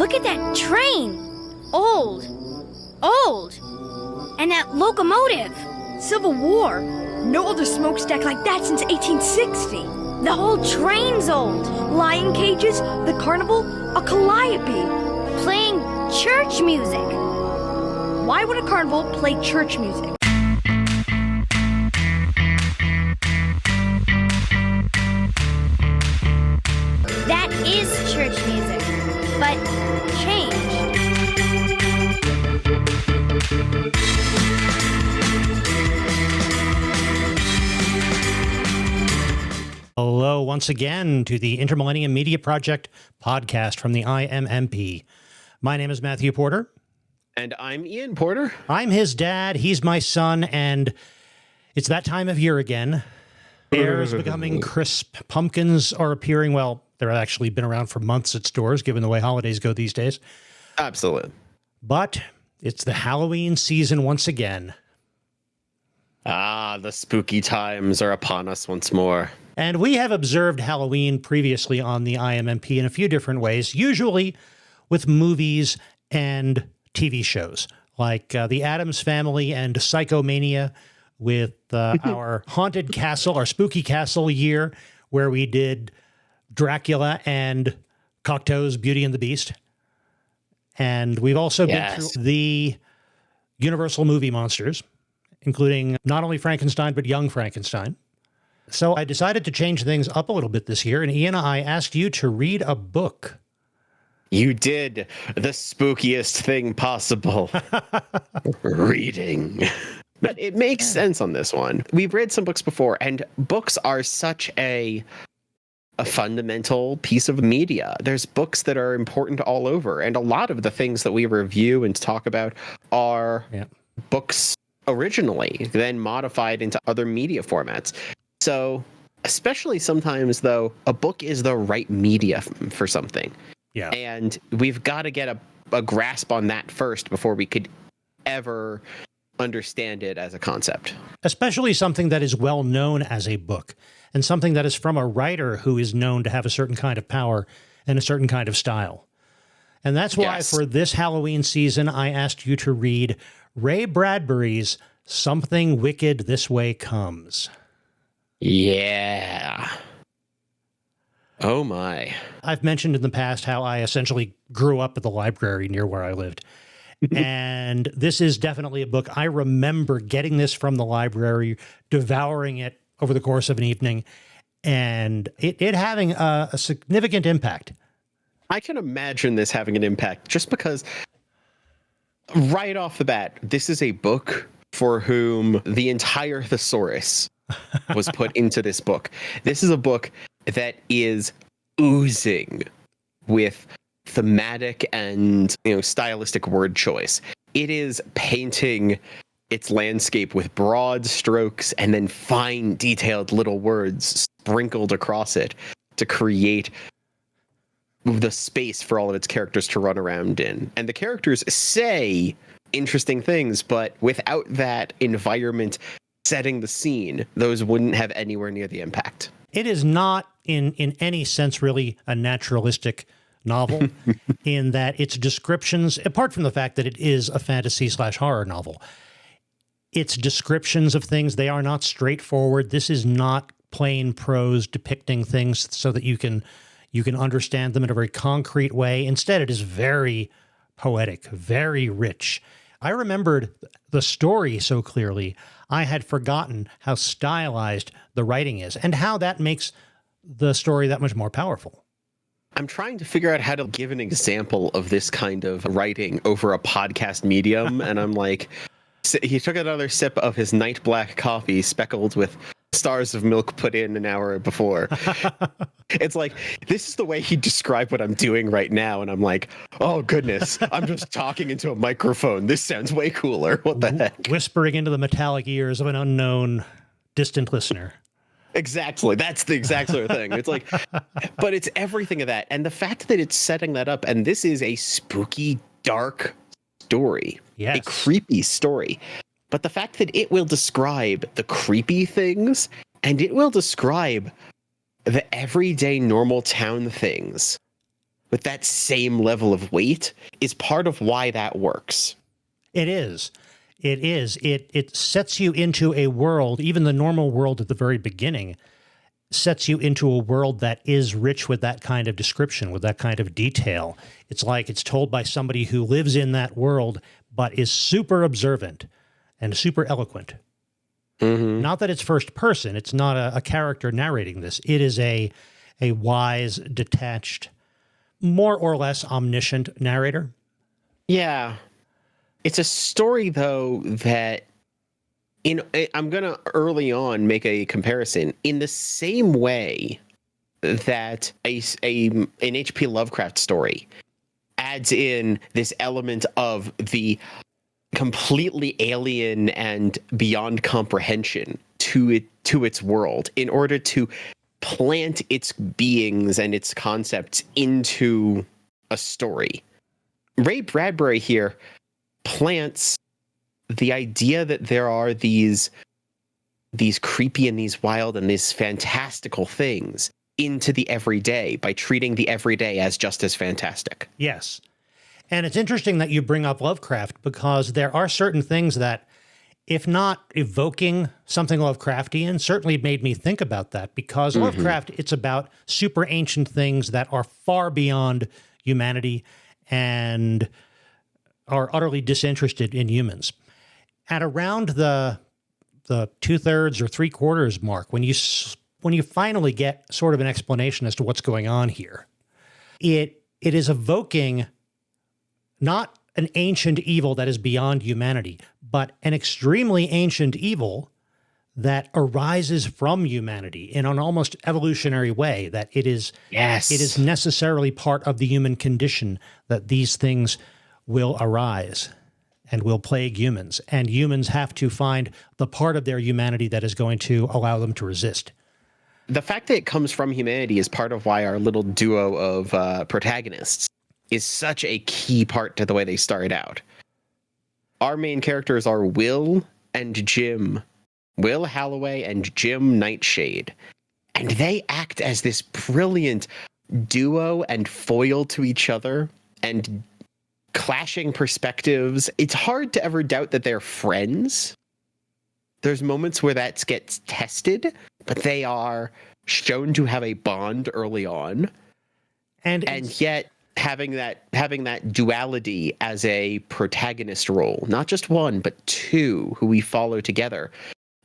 Look at that train! Old. And that locomotive! Civil War. No other smokestack like that since 1860. The whole train's old. Lion cages, the carnival, a calliope. Playing church music. Why would a carnival play church music? That is church music, but changed. Hello once again to the Inter-Millennium Media Project podcast from the IMMP. My name is Matthew Porter. And I'm Ian Porter. I'm his dad, he's my son, and it's that time of year again. Air is becoming crisp. Pumpkins are appearing. Well, they've actually been around for months at stores, given the way holidays go these days. Absolutely. But it's the Halloween season once again. Ah, the spooky times are upon us once more. And we have observed Halloween previously on the IMMP in a few different ways, usually with movies and TV shows, like The Addams Family and Psychomania, with our haunted castle, our spooky castle year, where we did Dracula and Cocteau's Beauty and the Beast. And we've also been through the Universal movie monsters, including not only Frankenstein, but Young Frankenstein. So I decided to change things up a little bit this year, and Ian, I asked you to read a book. You did the spookiest thing possible. Reading. But it makes sense on this one. We've read some books before, and books are such a fundamental piece of media. There's books that are important all over, and a lot of the things that we review and talk about are books originally, then modified into other media formats. So, especially sometimes, though, a book is the right media for something. Yeah. And we've got to get a grasp on that first before we could ever understand it as a concept. Especially something that is well known as a book, and something that is from a writer who is known to have a certain kind of power and a certain kind of style. And that's why for this Halloween season, I asked you to read Ray Bradbury's Something Wicked This Way Comes. Yeah. Oh my. I've mentioned in the past how I essentially grew up at the library near where I lived. And this is definitely a book. I remember getting this from the library, devouring it over the course of an evening, and it having a significant impact. I can imagine this having an impact just because right off the bat, this is a book for whom the entire thesaurus was put into this book. This is a book that is oozing with thematic and stylistic word choice. It is painting its landscape with broad strokes and then fine detailed little words sprinkled across it to create the space for all of its characters to run around in. And the characters say interesting things, but without that environment setting the scene, those wouldn't have anywhere near the impact. It is not in any sense really a naturalistic novel in that its descriptions, apart from the fact that it is a fantasy/horror novel, its descriptions of things, they are not straightforward. This is not plain prose depicting things so that you can understand them in a very concrete way. Instead, it is very poetic, very rich. I remembered the story so clearly, I had forgotten how stylized the writing is and how that makes the story that much more powerful. I'm trying to figure out how to give an example of this kind of writing over a podcast medium, and I'm like, he took another sip of his night black coffee speckled with stars of milk put in an hour before. It's like, this is the way he described what I'm doing right now, and I'm like, oh goodness, I'm just talking into a microphone. This sounds way cooler. What the heck? Whispering into the metallic ears of an unknown distant listener. Exactly. That's the exact sort of thing. It's like, but it's everything of that. And the fact that it's setting that up, and this is a spooky, dark story, a creepy story. But the fact that it will describe the creepy things and it will describe the everyday normal town things with that same level of weight is part of why that works. It is. It is. It sets you into a world, even the normal world at the very beginning, sets you into a world that is rich with that kind of description, with that kind of detail. It's like it's told by somebody who lives in that world, but is super observant and super eloquent. Mm-hmm. Not that it's first person. It's not a character narrating this. It is a wise, detached, more or less omniscient narrator. Yeah. It's a story, though, that I'm going to early on make a comparison. In the same way that an H.P. Lovecraft story adds in this element of the completely alien and beyond comprehension to its world in order to plant its beings and its concepts into a story. Ray Bradbury here plants the idea that there are these creepy and these wild and these fantastical things into the everyday by treating the everyday as just as fantastic. Yes. And it's interesting that you bring up Lovecraft, because there are certain things that, if not evoking something Lovecraftian, certainly made me think about that, because Lovecraft, it's about super ancient things that are far beyond humanity and are utterly disinterested in humans. At around the 2/3 or 3/4 mark, when you finally get sort of an explanation as to what's going on here, it is evoking not an ancient evil that is beyond humanity, but an extremely ancient evil that arises from humanity in an almost evolutionary way, that it is necessarily part of the human condition that these things will arise and will plague humans, and humans have to find the part of their humanity that is going to allow them to resist. The fact that it comes from humanity is part of why our little duo of protagonists is such a key part to the way they started out. Our main characters are Will and Jim. Will Halloway and Jim Nightshade. And they act as this brilliant duo and foil to each other and clashing perspectives. It's hard to ever doubt that they're friends. There's moments where that gets tested, but they are shown to have a bond early on. And yet having that duality as a protagonist role, not just one, but two who we follow together,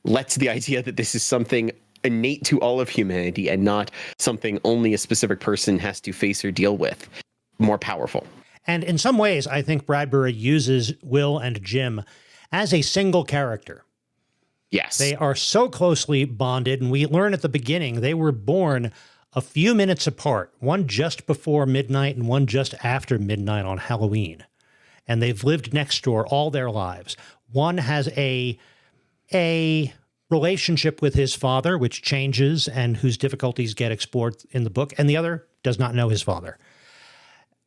lets the idea that this is something innate to all of humanity and not something only a specific person has to face or deal with more powerful. And in some ways, I think Bradbury uses Will and Jim as a single character. Yes. They are so closely bonded, and we learn at the beginning they were born a few minutes apart, one just before midnight and one just after midnight on Halloween. And they've lived next door all their lives. One has a relationship with his father, which changes and whose difficulties get explored in the book, and the other does not know his father.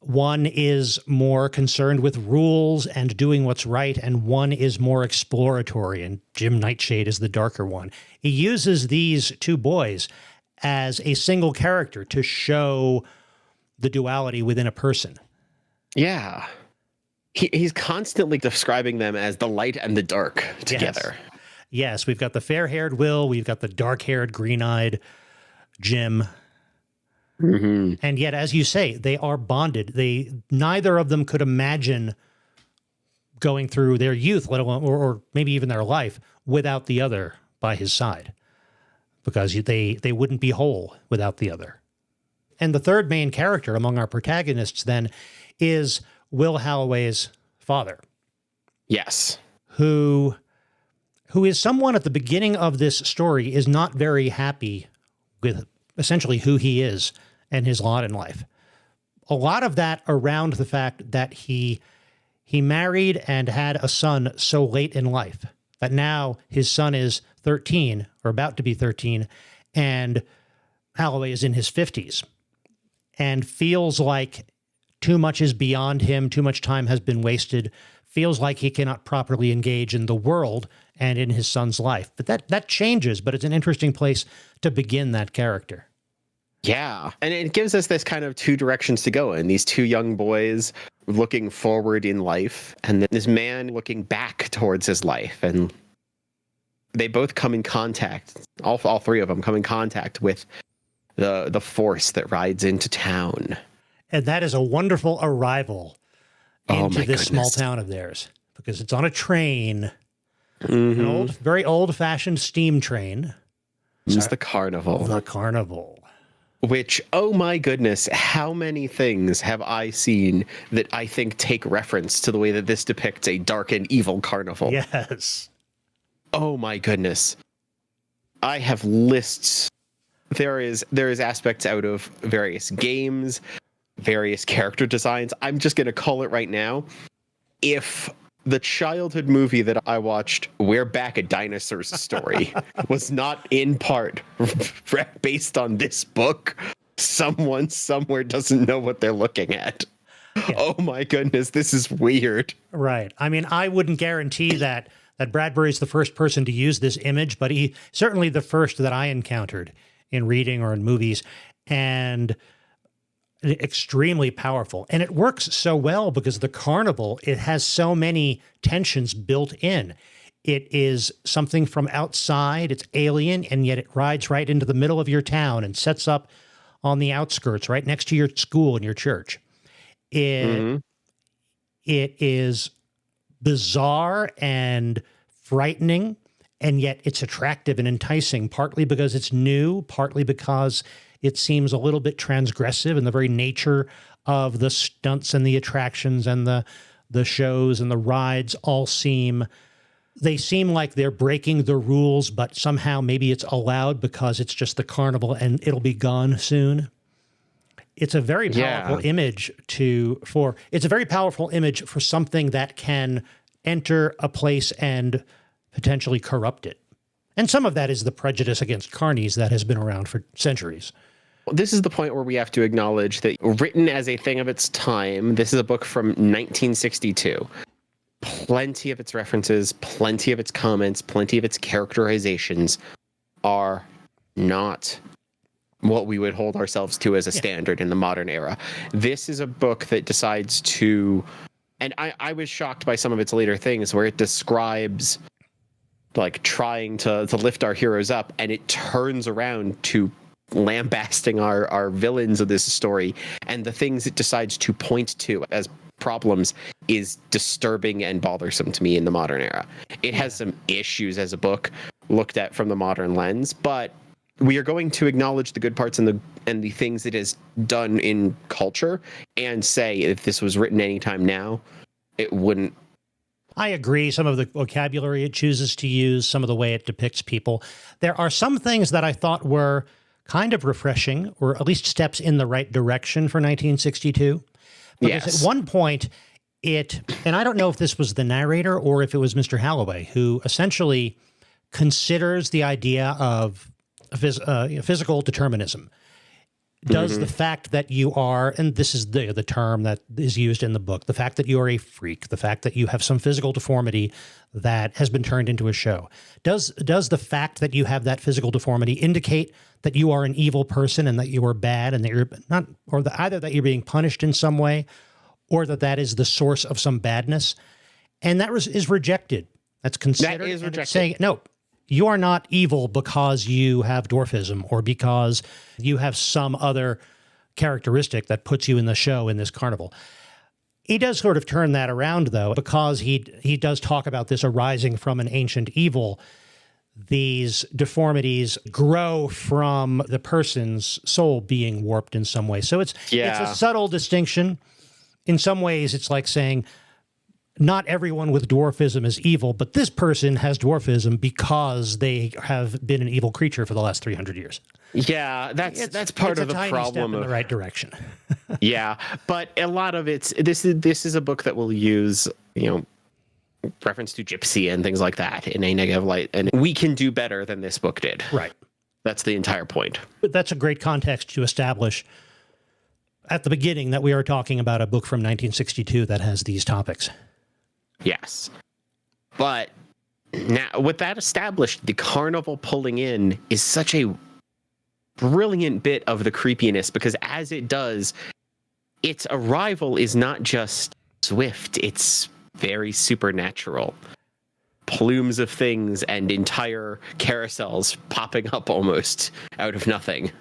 One is more concerned with rules and doing what's right, and one is more exploratory, and Jim Nightshade is the darker one. He uses these two boys as a single character to show the duality within a person. Yeah. He's constantly describing them as the light and the dark together. Yes, we've got the fair-haired Will, we've got the dark-haired, green-eyed Jim. Mm-hmm. And yet, as you say, they are bonded. Neither of them could imagine going through their youth, let alone, or maybe even their life, without the other by his side, because they wouldn't be whole without the other. And the third main character among our protagonists then is Will Halloway's father. Yes. Who is someone at the beginning of this story is not very happy with essentially who he is and his lot in life. A lot of that around the fact that he married and had a son so late in life that now his son is 13 or about to be 13, and Halloway is in his 50s and feels like too much is beyond him, too much time has been wasted, feels like he cannot properly engage in the world and in his son's life. But that changes, but it's an interesting place to begin that character. Yeah. And it gives us this kind of two directions to go in. These two young boys looking forward in life, and then this man looking back towards his life. And they both come in contact, all three of them come in contact with the force that rides into town. And that is a wonderful arrival into this small town of theirs, because it's on a train, an very old-fashioned steam train. It's the carnival. The carnival. Which, oh my goodness, how many things have I seen that I think take reference to the way that this depicts a dark and evil carnival? Yes. Oh my goodness. I have lists. There is aspects out of various games, various character designs. I'm just going to call it right now. If the childhood movie that I watched, We're Back, a Dinosaur's Story, was not in part based on this book, someone somewhere doesn't know what they're looking at. Yeah. Oh my goodness, this is weird. Right. I mean, I wouldn't guarantee that Bradbury is the first person to use this image, but he certainly the first that I encountered in reading or in movies, and extremely powerful. And it works so well because the carnival, it has so many tensions built in. It is something from outside, it's alien, and yet it rides right into the middle of your town and sets up on the outskirts, right next to your school and your church. It is bizarre and frightening, and yet it's attractive and enticing, partly because it's new, partly because it seems a little bit transgressive in the very nature of the stunts and the attractions and the shows and the rides all seem like they're breaking the rules, but somehow maybe it's allowed because it's just the carnival and it'll be gone soon. It's a very powerful image it's a very powerful image for something that can enter a place and potentially corrupt it. And some of that is the prejudice against carnies that has been around for centuries. This is the point where we have to acknowledge that, written as a thing of its time, this is a book from 1962. Plenty of its references, plenty of its comments, plenty of its characterizations are not what we would hold ourselves to as a standard in the modern era. This is a book that decides to, and I was shocked by some of its later things where it describes like trying to lift our heroes up, and it turns around to lambasting our villains of this story, and the things it decides to point to as problems is disturbing and bothersome to me in the modern era. It has some issues as a book looked at from the modern lens, but we are going to acknowledge the good parts and the things it has done in culture, and say if this was written anytime now, it wouldn't. I agree. Some of the vocabulary it chooses to use, some of the way it depicts people. There are some things that I thought were kind of refreshing, or at least steps in the right direction for 1962. Because at one point, and I don't know if this was the narrator or if it was Mr. Halloway, who essentially considers the idea of physical determinism. Does the fact that you are, and this is the term that is used in the book, the fact that you are a freak, the fact that you have some physical deformity that has been turned into a show, does the fact that you have that physical deformity indicate that you are an evil person and that you are bad and that you're not, or either that you're being punished in some way, or that is the source of some badness? And that is rejected. That's considered. That is rejected. Saying, no, you are not evil because you have dwarfism or because you have some other characteristic that puts you in the show in this carnival. He does sort of turn that around, though, because he does talk about this arising from an ancient evil. These deformities grow from the person's soul being warped in some way. So it's a subtle distinction. In some ways, it's like saying, not everyone with dwarfism is evil, but this person has dwarfism because they have been an evil creature for the last 300 years. Yeah, that's part of the problem. It's a tiny step in the right direction. Yeah, but a lot of this is a book that will use, reference to gypsy and things like that in a negative light, and we can do better than this book did. Right. That's the entire point. But that's a great context to establish at the beginning that we are talking about a book from 1962 that has these topics. Yes. But now, with that established, the carnival pulling in is such a brilliant bit of the creepiness, because as it does, its arrival is not just swift, it's very supernatural. Plumes of things and entire carousels popping up almost out of nothing.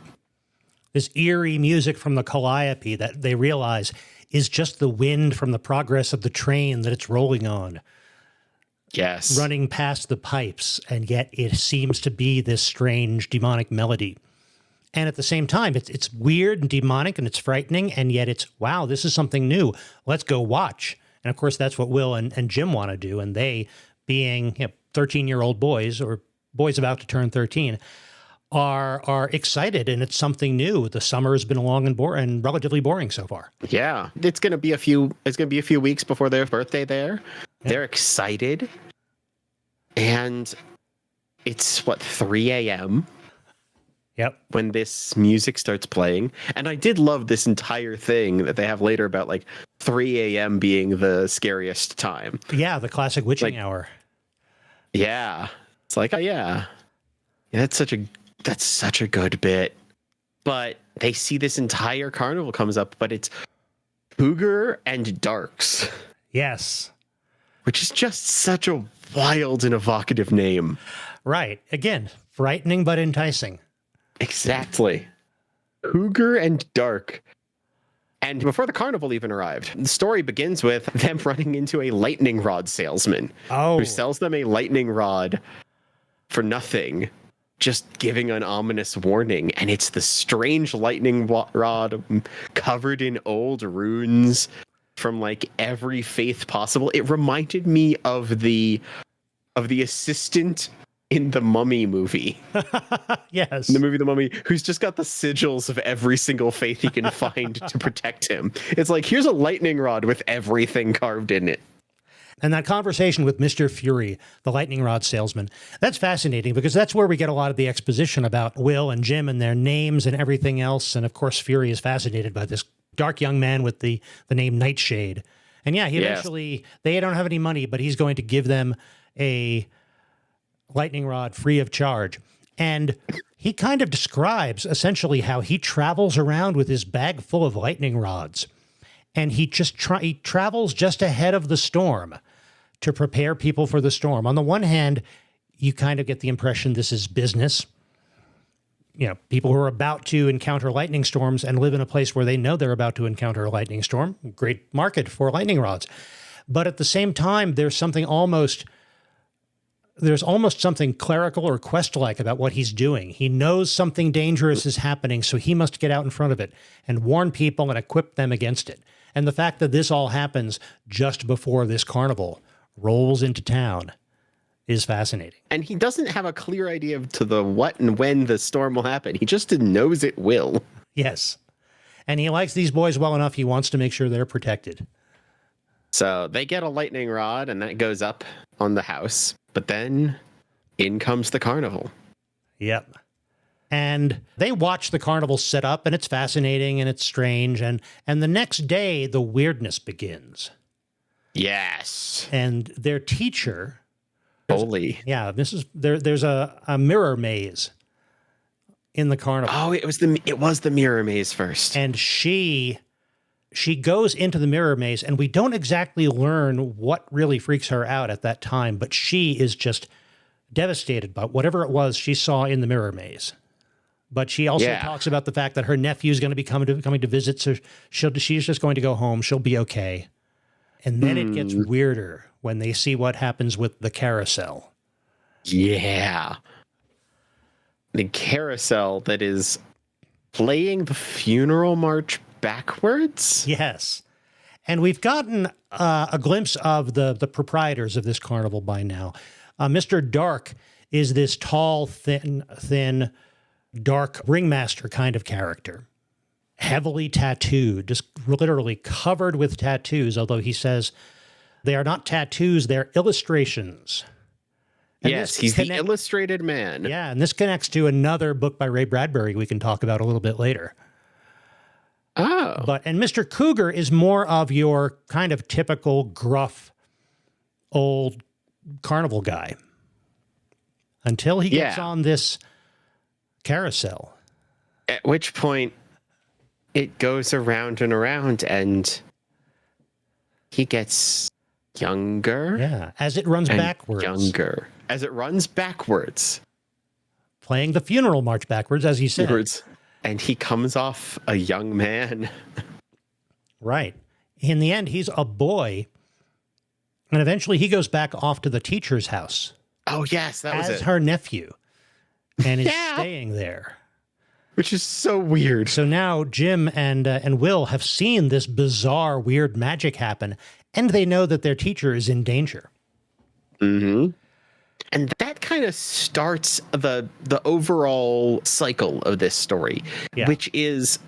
This eerie music from the calliope that they realize is just the wind from the progress of the train that it's rolling on. Yes. Running past the pipes, and yet it seems to be this strange demonic melody. And at the same time, it's weird and demonic and it's frightening, and yet it's, wow, this is something new. Let's go watch. And of course, that's what Will and Jim want to do. And they, being 13-year-old boys, or boys about to turn 13, are excited, and it's something new. The summer has been long and relatively boring so far. Yeah, it's gonna be a few weeks before their birthday there. Yeah. They're excited, and it's 3 a.m. Yep. When this music starts playing. And I did love this entire thing that they have later about 3 a.m. being the scariest time. Yeah, the classic witching hour. Yeah. It's oh yeah. That's such a good bit. But they see this entire carnival comes up, but it's Cougar and Darks. Yes. Which is just such a wild and evocative name. Right. Again, frightening but enticing. Exactly. Cougar and Dark. And before the carnival even arrived, the story begins with them running into a lightning rod salesman who sells them a lightning rod for nothing, just giving an ominous warning. And it's the strange lightning rod covered in old runes from every faith possible. It reminded me of the assistant in the Mummy movie. Yes. In the movie The Mummy, who's just got the sigils of every single faith he can find to protect him. It's here's a lightning rod with everything carved in it. And that conversation with Mr. Fury, the lightning rod salesman, that's fascinating because that's where we get a lot of the exposition about Will and Jim and their names and everything else. And of course, Fury is fascinated by this dark young man with the name Nightshade. And yeah, he eventually, they don't have any money, but he's going to give them a lightning rod free of charge. And he kind of describes essentially how he travels around with his bag full of lightning rods. And he just he travels just ahead of the storm to prepare people for the storm. On the one hand, you kind of get the impression this is business. People who are about to encounter lightning storms and live in a place where they know they're about to encounter a lightning storm. Great market for lightning rods. But at the same time, there's almost something clerical or quest-like about what he's doing. He knows something dangerous is happening, so he must get out in front of it and warn people and equip them against it. And the fact that this all happens just before this carnival rolls into town is fascinating. And he doesn't have a clear idea to the what and when the storm will happen. He just knows it will. Yes. And he likes these boys well enough, he wants to make sure they're protected. So they get a lightning rod, and that goes up on the house. But then in comes the carnival. Yep. And they watch the carnival set up, and it's fascinating and it's strange. And the next day, the weirdness begins. Yes. And their teacher, Foley. Yeah, there's a mirror maze in the carnival. Oh, it was the mirror maze first. And she goes into the mirror maze, and we don't exactly learn what really freaks her out at that time, but she is just devastated by whatever it was she saw in the mirror maze. But she also talks about the fact that her nephew is going to be coming to visit, so she's just going to go home. She'll be okay. And then it gets weirder when they see what happens with the carousel. Yeah. The carousel that is playing the funeral march backwards? Yes. And we've gotten a glimpse of the proprietors of this carnival by now. Mr. Dark is this tall, thin, dark ringmaster kind of character. Heavily tattooed, just literally covered with tattoos, although he says they are not tattoos, they're illustrations. And yes, he's the illustrated man. Yeah, and this connects to another book by Ray Bradbury we can talk about a little bit later. Oh. And Mr. Cougar is more of your kind of typical gruff old carnival guy until he gets on this carousel. At which point it goes around and around, and he gets younger. Yeah, as it runs and backwards. Younger. As it runs backwards. Playing the funeral march backwards, as he said. And he comes off a young man. Right. In the end, he's a boy. And eventually he goes back off to the teacher's house. Oh, yes, that was it. As her nephew. And is staying there. Which is so weird. So now Jim and Will have seen this bizarre, weird magic happen, and they know that their teacher is in danger. Mm-hmm. And that kind of starts the overall cycle of this story, which is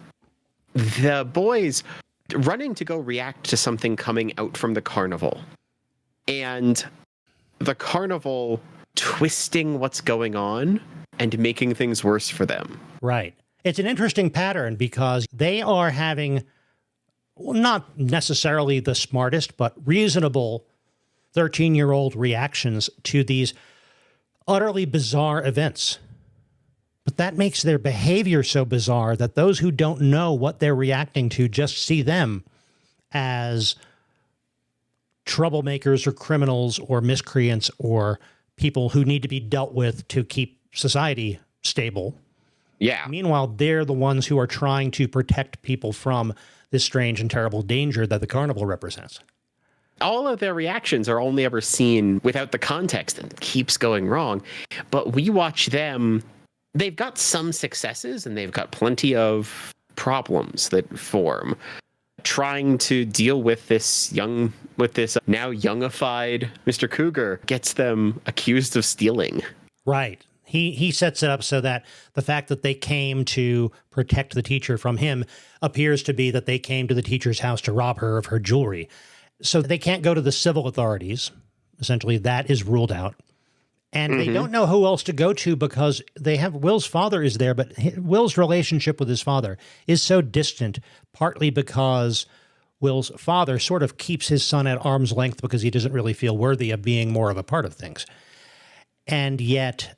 the boys running to go react to something coming out from the carnival. And the carnival twisting what's going on and making things worse for them. Right. It's an interesting pattern because they are having, well, not necessarily the smartest, but reasonable 13-year-old reactions to these utterly bizarre events. But that makes their behavior so bizarre that those who don't know what they're reacting to just see them as troublemakers or criminals or miscreants or people who need to be dealt with to keep society stable. Yeah. Meanwhile, they're the ones who are trying to protect people from this strange and terrible danger that the carnival represents. All of their reactions are only ever seen without the context, and it keeps going wrong. But we watch them. They've got some successes and they've got plenty of problems that form. Trying to deal with this now youngified Mr. Cougar gets them accused of stealing. Right. He sets it up so that the fact that they came to protect the teacher from him appears to be that they came to the teacher's house to rob her of her jewelry. So they can't go to the civil authorities. Essentially, that is ruled out. And they don't know who else to go to because they have Will's father is there, but Will's relationship with his father is so distant, partly because Will's father sort of keeps his son at arm's length because he doesn't really feel worthy of being more of a part of things. And yet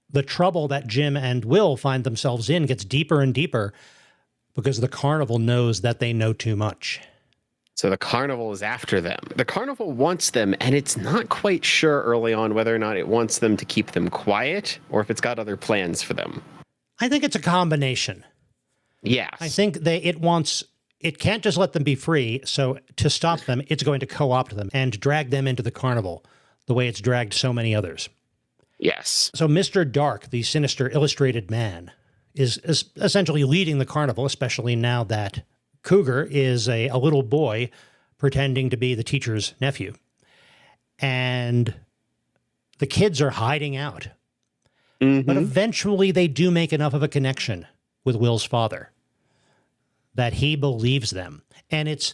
the trouble that Jim and Will find themselves in gets deeper and deeper because the carnival knows that they know too much. So the carnival is after them. The carnival wants them, and it's not quite sure early on whether or not it wants them to keep them quiet or if it's got other plans for them. I think it's a combination. Yes. I think it can't just let them be free. So to stop them, it's going to co-opt them and drag them into the carnival the way it's dragged so many others. Yes. So Mr. Dark, the sinister illustrated man, is essentially leading the carnival, especially now that Cougar is a little boy pretending to be the teacher's nephew. And the kids are hiding out. But eventually they do make enough of a connection with Will's father that he believes them. And it's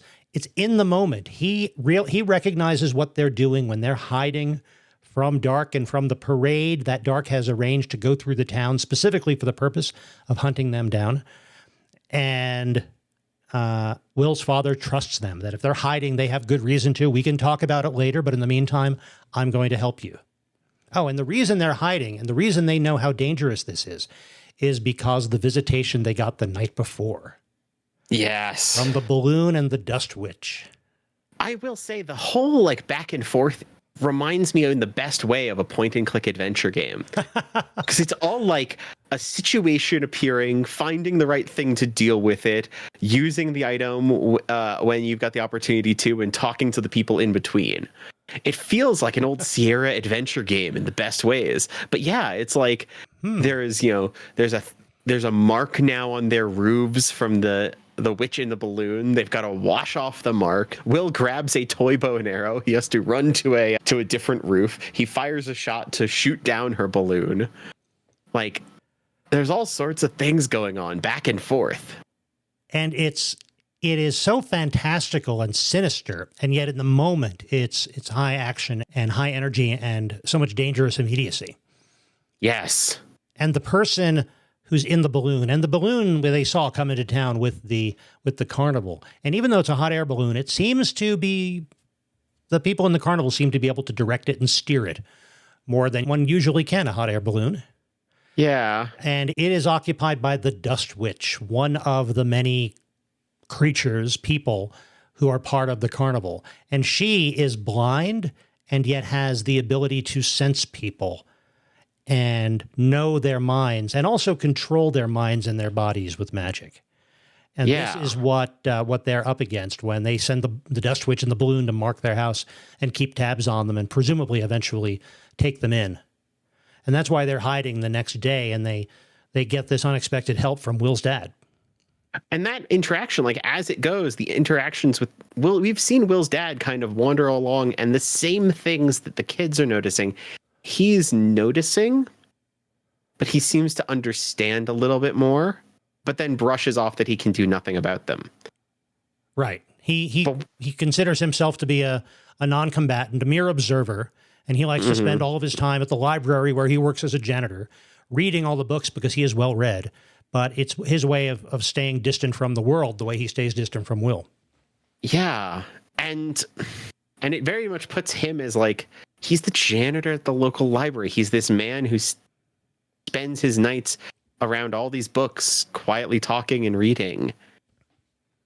in the moment. He recognizes what they're doing when they're hiding from Dark and from the parade that Dark has arranged to go through the town specifically for the purpose of hunting them down. And Will's father trusts them, that if they're hiding, they have good reason to. We can talk about it later, but in the meantime, I'm going to help you. Oh, and the reason they're hiding and the reason they know how dangerous this is because of the visitation they got the night before. Yes. From the balloon and the dust witch. I will say the whole back and forth reminds me in the best way of a point-and-click adventure game. Because it's all like a situation appearing, finding the right thing to deal with it, using the item when you've got the opportunity to, and talking to the people in between. It feels like an old Sierra adventure game in the best ways. But yeah, it's like there's a mark now on their roofs from the witch in the balloon. They've got to wash off the mark. Will grabs a toy bow and arrow. He has to run to a different roof. He fires a shot to shoot down her balloon. There's all sorts of things going on back and forth. And it is so fantastical and sinister, and yet in the moment it's high action and high energy and so much dangerous immediacy. Yes. And the person who's in the balloon, and the balloon they saw come into town with the carnival. And even though it's a hot air balloon, it seems to be, the people in the carnival seem to be able to direct it and steer it more than one usually can a hot air balloon. Yeah. And it is occupied by the Dust Witch, one of the many creatures, people who are part of the carnival. And she is blind and yet has the ability to sense people and know their minds and also control their minds and their bodies with magic. And this is what they're up against when they send the Dust Witch and the balloon to mark their house and keep tabs on them and presumably eventually take them in. And that's why they're hiding the next day, and they get this unexpected help from Will's dad. And that interaction, like as it goes, the interactions with Will, we've seen Will's dad kind of wander along, and the same things that the kids are noticing, he's noticing, but he seems to understand a little bit more, but then brushes off that he can do nothing about them. Right. He considers himself to be a non-combatant, a mere observer, and he likes to spend all of his time at the library where he works as a janitor, reading all the books because he is well read. But it's his way of staying distant from the world, the way he stays distant from Will. Yeah. And it very much puts him as like, he's the janitor at the local library. He's this man who spends his nights around all these books, quietly talking and reading.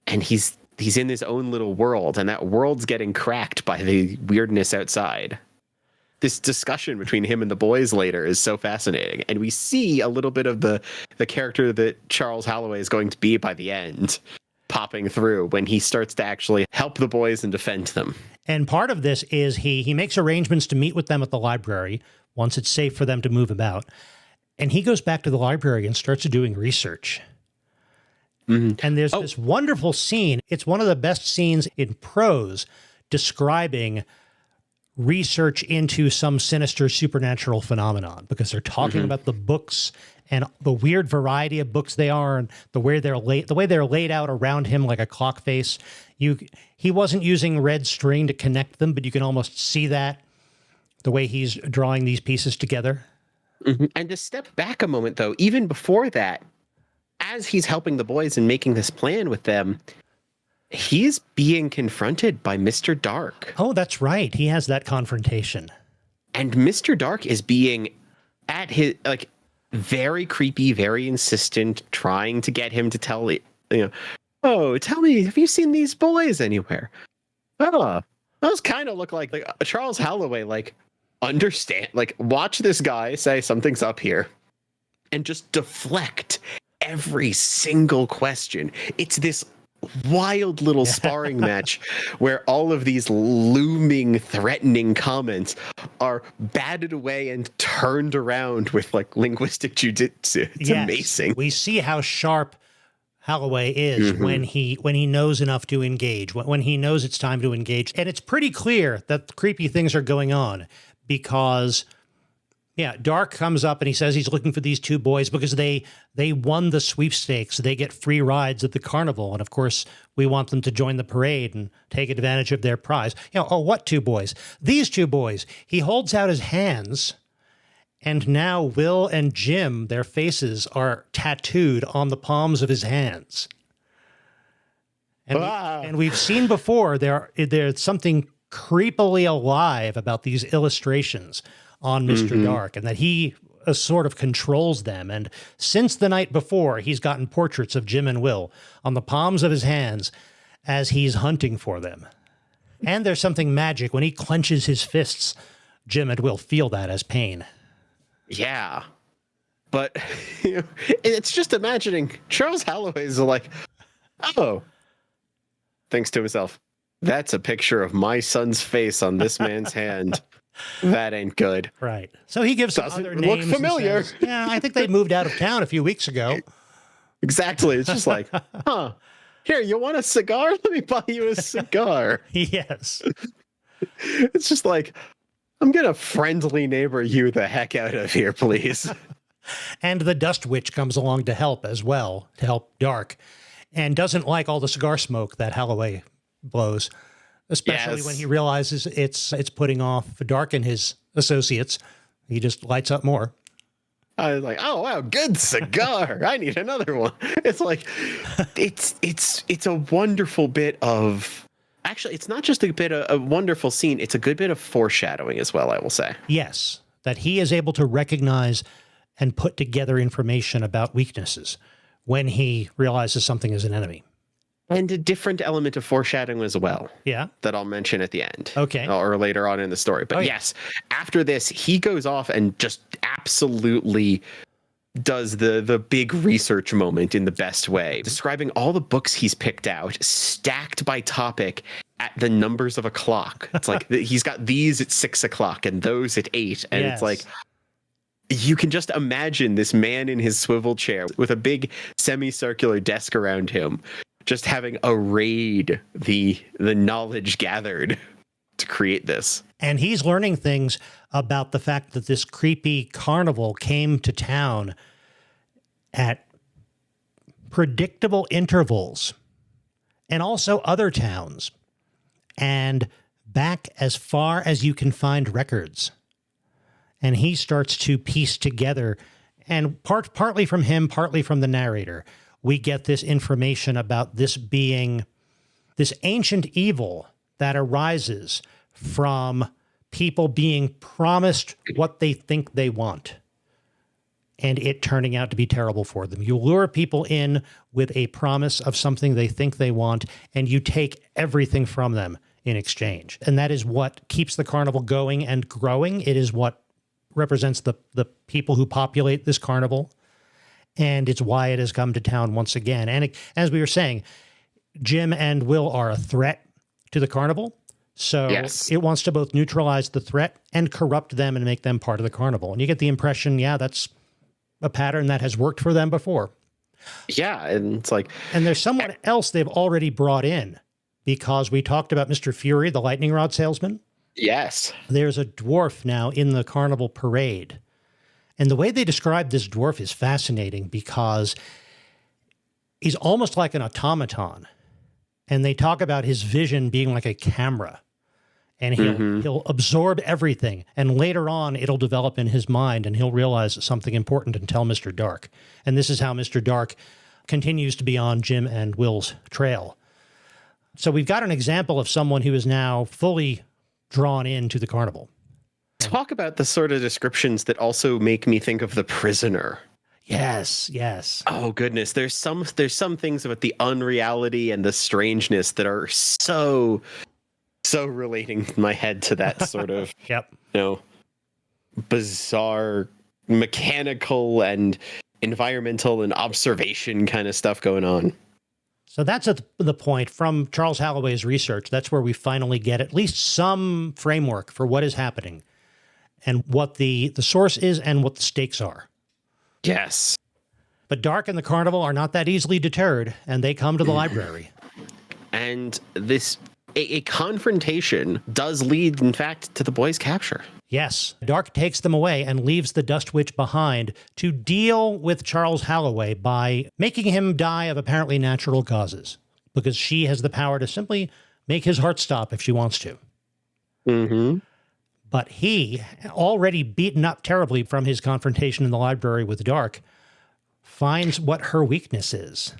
And he's in his own little world, and that world's getting cracked by the weirdness outside. This discussion between him and the boys later is so fascinating. And we see a little bit of the character that Charles Holloway is going to be by the end popping through when he starts to actually help the boys and defend them. And part of this is he makes arrangements to meet with them at the library once it's safe for them to move about. And he goes back to the library and starts doing research. And there's this wonderful scene. It's one of the best scenes in prose describing research into some sinister supernatural phenomenon, because they're talking about the books and the weird variety of books they are, and the way they're laid out around him like a clock face. He wasn't using red string to connect them, but you can almost see that the way he's drawing these pieces together. And to step back a moment, though, even before that, as he's helping the boys and making this plan with them, he's being confronted by Mr. Dark. Oh, that's right. He has that confrontation. And Mr. Dark is being at his, like, very creepy, very insistent, trying to get him to tell it, oh, tell me, have you seen these boys anywhere? Oh, those kind of look like Charles Holloway, like, understand, like, watch this guy say something's up here and just deflect every single question. It's this wild little sparring match where all of these looming, threatening comments are batted away and turned around with like linguistic jujitsu. It's amazing. We see how sharp Holloway is when he knows enough to engage, when he knows it's time to engage. And it's pretty clear that creepy things are going on because Dark comes up and he says he's looking for these two boys because they won the sweepstakes. They get free rides at the carnival. And of course, we want them to join the parade and take advantage of their prize. What two boys? These two boys. He holds out his hands, and now Will and Jim, their faces are tattooed on the palms of his hands. And we've seen before, there's something creepily alive about these illustrations on Mr. Dark, and that he sort of controls them. And since the night before, he's gotten portraits of Jim and Will on the palms of his hands as he's hunting for them. And there's something magic. When he clenches his fists, Jim and Will feel that as pain. Yeah. But it's just imagining Charles Holloway's like, oh, thinks to himself, that's a picture of my son's face on this man's hand. That ain't good. Right. So he gives some other names. Look familiar. Says, I think they moved out of town a few weeks ago. Exactly. It's just like, here, you want a cigar? Let me buy you a cigar. Yes. It's just like, I'm going to friendly neighbor you the heck out of here, please. And the Dust Witch comes along to help as well, to help Dark, and doesn't like all the cigar smoke that Holloway blows. Especially when he realizes it's putting off Dark and his associates. He just lights up more. I was like, oh wow, good cigar. I need another one. It's like it's a wonderful bit of, actually, it's not just a wonderful scene, it's a good bit of foreshadowing as well, I will say. Yes, that he is able to recognize and put together information about weaknesses when he realizes something is an enemy. And a different element of foreshadowing as well. Yeah. That I'll mention at the end. Okay. Or later on in the story. But yes, after this, he goes off and just absolutely does the big research moment in the best way, describing all the books he's picked out, stacked by topic at the numbers of a clock. It's like he's got these at 6 o'clock and those at 8. And it's like, you can just imagine this man in his swivel chair with a big semicircular desk around him, just having arrayed the knowledge gathered to create this. And he's learning things about the fact that this creepy carnival came to town at predictable intervals, and also other towns, and back as far as you can find records. And he starts to piece together, and partly from him, partly from the narrator, we get this information about this being this ancient evil that arises from people being promised what they think they want and it turning out to be terrible for them. You lure people in with a promise of something they think they want, and you take everything from them in exchange. And that is what keeps the carnival going and growing. It is what represents the people who populate this carnival. And it's why it has come to town once again. And as we were saying, Jim and Will are a threat to the carnival. So it wants to both neutralize the threat and corrupt them and make them part of the carnival. And you get the impression, that's a pattern that has worked for them before. Yeah, and it's like... And there's someone else they've already brought in, because we talked about Mr. Fury, the lightning rod salesman. Yes. There's a dwarf now in the carnival parade. And the way they describe this dwarf is fascinating, because he's almost like an automaton. And they talk about his vision being like a camera. And he'll absorb everything. And later on, it'll develop in his mind, and he'll realize something important and tell Mr. Dark. And this is how Mr. Dark continues to be on Jim and Will's trail. So we've got an example of someone who is now fully drawn into the carnival. Talk about the sort of descriptions that also make me think of The Prisoner. Yes, yes. Oh goodness, there's some things about the unreality and the strangeness that are so relating in my head to that sort of bizarre mechanical and environmental and observation kind of stuff going on. So that's at the point from Charles Halloway's research. That's where we finally get at least some framework for what is happening and what the source is and what the stakes are. Yes. But Dark and the carnival are not that easily deterred, and they come to the library. And this a confrontation does lead, in fact, to the boys' capture. Yes. Dark takes them away and leaves the Dust Witch behind to deal with Charles Halloway by making him die of apparently natural causes, because she has the power to simply make his heart stop if she wants to. Mm-hmm. But he, already beaten up terribly from his confrontation in the library with Dark, finds what her weakness is.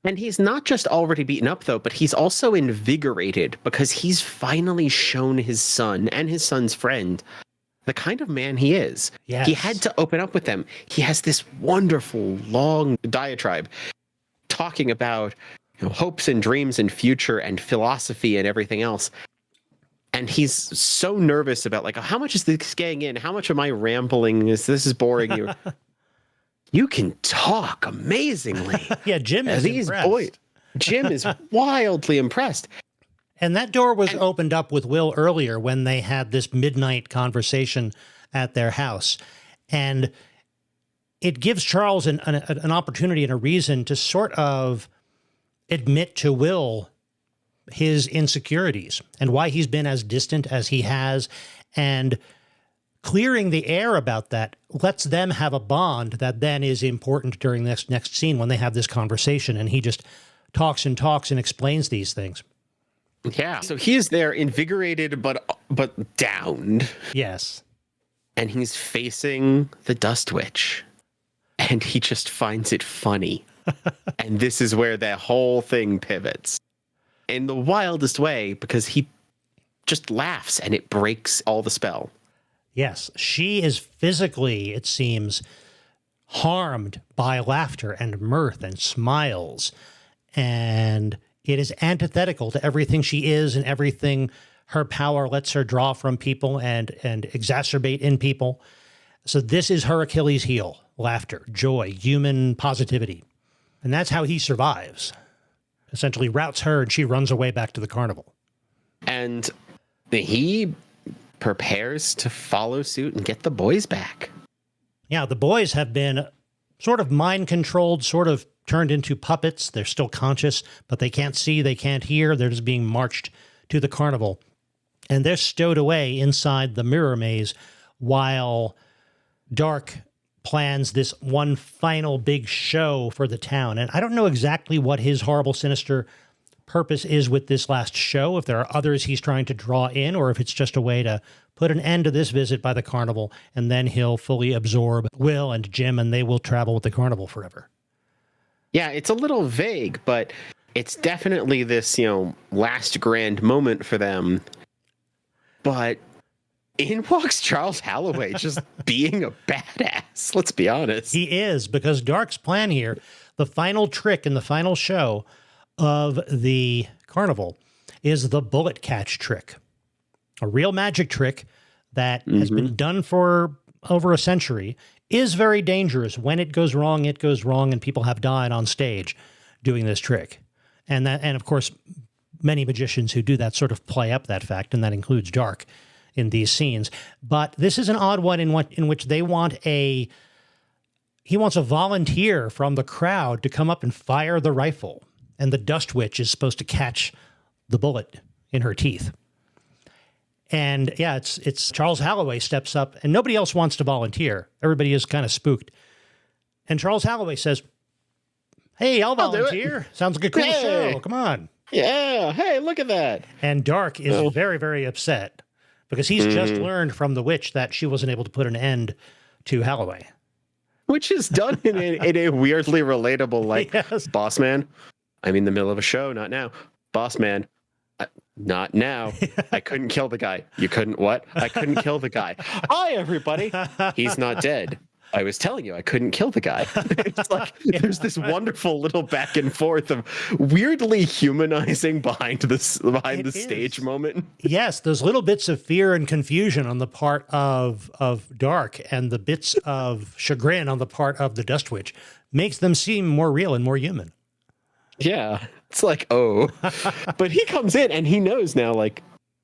And he's not just already beaten up, though, but he's also invigorated, because he's finally shown his son and his son's friend the kind of man he is. Yes. He had to open up with them. He has this wonderful, long diatribe talking about hopes and dreams and future and philosophy and everything else. And he's so nervous about, like, how much is this getting in? How much am I rambling? This is boring you. You can talk amazingly. Yeah, Jim is impressed. Jim is wildly impressed. And that door was opened up with Will earlier when they had this midnight conversation at their house. And it gives Charles an opportunity and a reason to sort of admit to Will his insecurities and why he's been as distant as he has. And clearing the air about that lets them have a bond that then is important during this next scene when they have this conversation, and he just talks and talks and explains these things. Yeah. So he is there invigorated but downed. Yes. And he's facing the Dust Witch, and he just finds it funny. And this is where the whole thing pivots in the wildest way, because he just laughs and it breaks all the spell. Yes, she is physically, it seems, harmed by laughter and mirth and smiles. And it is antithetical to everything she is and everything her power lets her draw from people and exacerbate in people. So this is her Achilles heel: laughter, joy, human positivity. And that's how he survives. Essentially routs her and she runs away back to the carnival. And he prepares to follow suit and get the boys back. Yeah, the boys have been sort of mind-controlled, sort of turned into puppets. They're still conscious, but they can't see, they can't hear. They're just being marched to the carnival. And they're stowed away inside the mirror maze while Dark plans this one final big show for the town. And I don't know exactly what his horrible, sinister purpose is with this last show, if there are others he's trying to draw in, or if it's just a way to put an end to this visit by the carnival, and then he'll fully absorb Will and Jim, and they will travel with the carnival forever. Yeah, it's a little vague, but it's definitely this, last grand moment for them. But in walks Charles Halloway, just being a badass, let's be honest. He is, because Dark's plan here, the final trick in the final show of the carnival, is the bullet catch trick. A real magic trick that has been done for over a century, is very dangerous. When it goes wrong, and people have died on stage doing this trick. And of course, many magicians who do that sort of play up that fact, and that includes Dark in these scenes. But this is an odd one in which he wants a volunteer from the crowd to come up and fire the rifle. And the Dust Witch is supposed to catch the bullet in her teeth. And yeah, it's Charles Halloway steps up, and nobody else wants to volunteer. Everybody is kind of spooked. And Charles Halloway says, "Hey, I'll volunteer. Sounds like a cool show. Come on." Yeah. Hey, look at that. And Dark is very, very upset because he's just learned from the witch that she wasn't able to put an end to Halloway. Which is done in a weirdly relatable, Yes. Boss man, I'm in the middle of a show, not now. Boss man, not now. I couldn't kill the guy. You couldn't what? I couldn't kill the guy. Hi, everybody. He's not dead. I was telling you, I couldn't kill the guy. It's like there's this wonderful little back and forth of weirdly humanizing behind the stage moment. Yes, those little bits of fear and confusion on the part of Dark and the bits of chagrin on the part of the Dust Witch makes them seem more real and more human. Yeah, it's like, oh. But he comes in and he knows now,